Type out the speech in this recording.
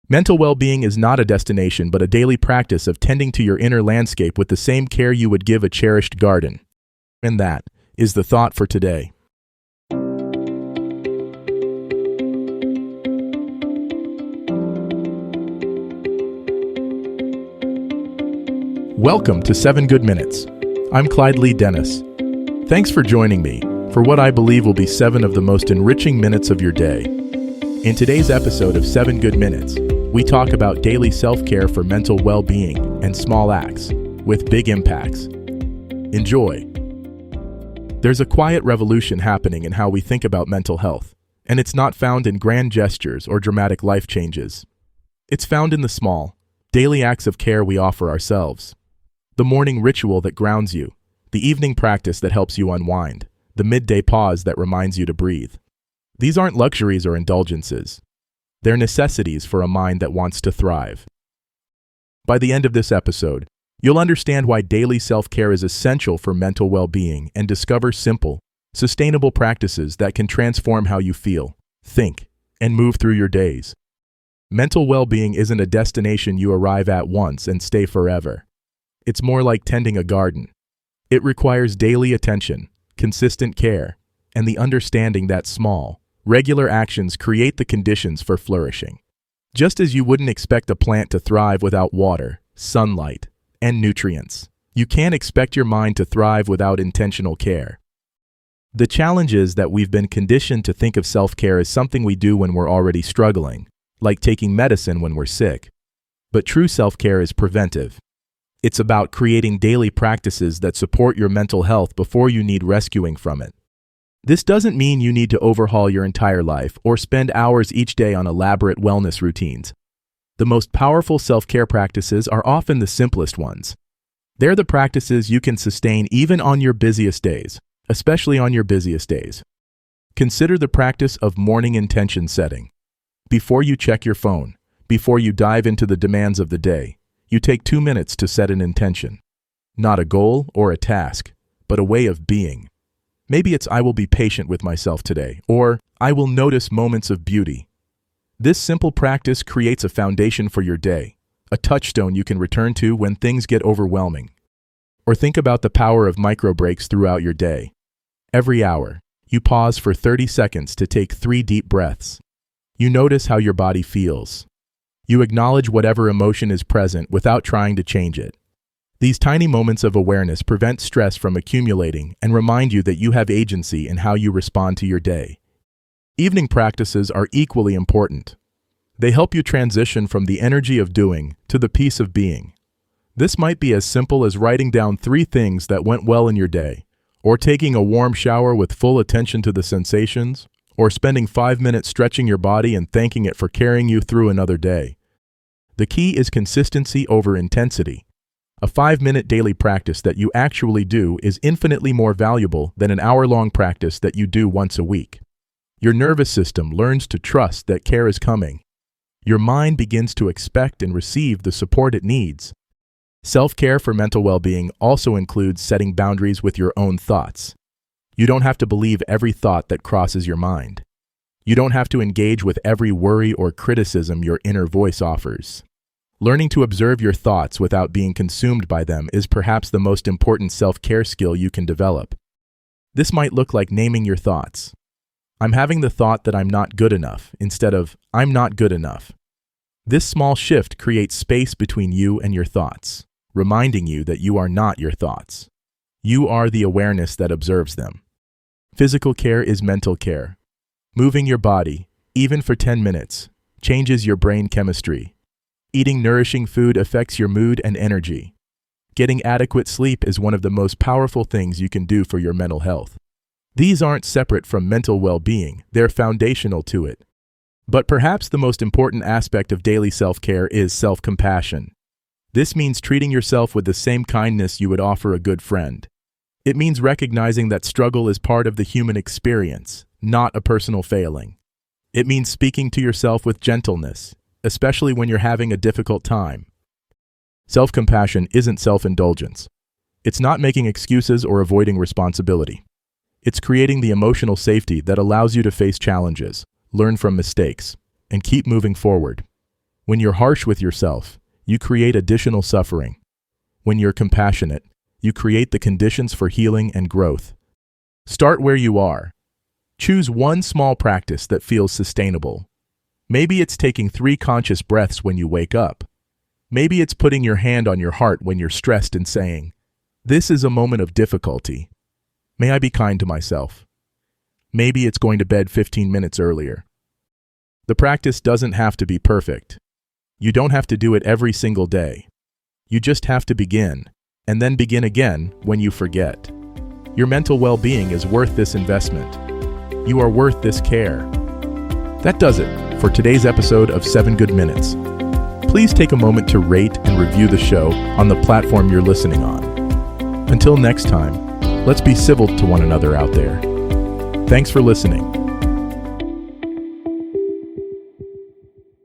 Mental well-being is not a destination but a daily practice of tending to your inner landscape with the same care you would give a cherished garden. And that is the thought for today. Welcome to 7 Good Minutes. I'm Clyde Lee Dennis. Thanks for joining me for what I believe will be 7 of the most enriching minutes of your day. In today's episode of 7 Good Minutes, we talk about daily self-care for mental well-being and small acts with big impacts. Enjoy. There's a quiet revolution happening in how we think about mental health, and it's not found in grand gestures or dramatic life changes. It's found in the small, daily acts of care we offer ourselves. The morning ritual that grounds you, the evening practice that helps you unwind, the midday pause that reminds you to breathe. These aren't luxuries or indulgences. They're necessities for a mind that wants to thrive. By the end of this episode, you'll understand why daily self-care is essential for mental well-being and discover simple, sustainable practices that can transform how you feel, think, and move through your days. Mental well-being isn't a destination you arrive at once and stay forever. It's more like tending a garden. It requires daily attention, consistent care, and the understanding that small, regular actions create the conditions for flourishing. Just as you wouldn't expect a plant to thrive without water, sunlight, and nutrients, you can't expect your mind to thrive without intentional care. The challenge is that we've been conditioned to think of self-care as something we do when we're already struggling, like taking medicine when we're sick. But true self-care is preventive. It's about creating daily practices that support your mental health before you need rescuing from it. This doesn't mean you need to overhaul your entire life or spend hours each day on elaborate wellness routines. The most powerful self-care practices are often the simplest ones. They're the practices you can sustain even on your busiest days, especially on your busiest days. Consider the practice of morning intention setting. Before you check your phone, before you dive into the demands of the day, you take 2 minutes to set an intention. Not a goal or a task, but a way of being. Maybe it's I will be patient with myself today, or I will notice moments of beauty. This simple practice creates a foundation for your day, a touchstone you can return to when things get overwhelming. Or think about the power of micro breaks throughout your day. Every hour, you pause for 30 seconds to take 3 deep breaths. You notice how your body feels. You acknowledge whatever emotion is present without trying to change it. These tiny moments of awareness prevent stress from accumulating and remind you that you have agency in how you respond to your day. Evening practices are equally important. They help you transition from the energy of doing to the peace of being. This might be as simple as writing down 3 things that went well in your day, or taking a warm shower with full attention to the sensations, or spending 5 minutes stretching your body and thanking it for carrying you through another day. The key is consistency over intensity. A 5-minute daily practice that you actually do is infinitely more valuable than an hour-long practice that you do once a week. Your nervous system learns to trust that care is coming. Your mind begins to expect and receive the support it needs. Self-care for mental well-being also includes setting boundaries with your own thoughts. You don't have to believe every thought that crosses your mind. You don't have to engage with every worry or criticism your inner voice offers. Learning to observe your thoughts without being consumed by them is perhaps the most important self-care skill you can develop. This might look like naming your thoughts. I'm having the thought that I'm not good enough instead of I'm not good enough. This small shift creates space between you and your thoughts, reminding you that you are not your thoughts. You are the awareness that observes them. Physical care is mental care. Moving your body, even for 10 minutes, changes your brain chemistry. Eating nourishing food affects your mood and energy. Getting adequate sleep is one of the most powerful things you can do for your mental health. These aren't separate from mental well-being, they're foundational to it. But perhaps the most important aspect of daily self-care is self-compassion. This means treating yourself with the same kindness you would offer a good friend. It means recognizing that struggle is part of the human experience, not a personal failing. It means speaking to yourself with gentleness, especially when you're having a difficult time. Self-compassion isn't self-indulgence. It's not making excuses or avoiding responsibility. It's creating the emotional safety that allows you to face challenges, learn from mistakes, and keep moving forward. When you're harsh with yourself, you create additional suffering. When you're compassionate, you create the conditions for healing and growth. Start where you are. Choose one small practice that feels sustainable. Maybe it's taking 3 conscious breaths when you wake up. Maybe it's putting your hand on your heart when you're stressed and saying, "This is a moment of difficulty. May I be kind to myself?" Maybe it's going to bed 15 minutes earlier. The practice doesn't have to be perfect. You don't have to do it every single day. You just have to begin, and then begin again when you forget. Your mental well-being is worth this investment. You are worth this care. That does it for today's episode of 7 Good Minutes. Please take a moment to rate and review the show on the platform you're listening on. Until next time, let's be civil to one another out there. Thanks for listening.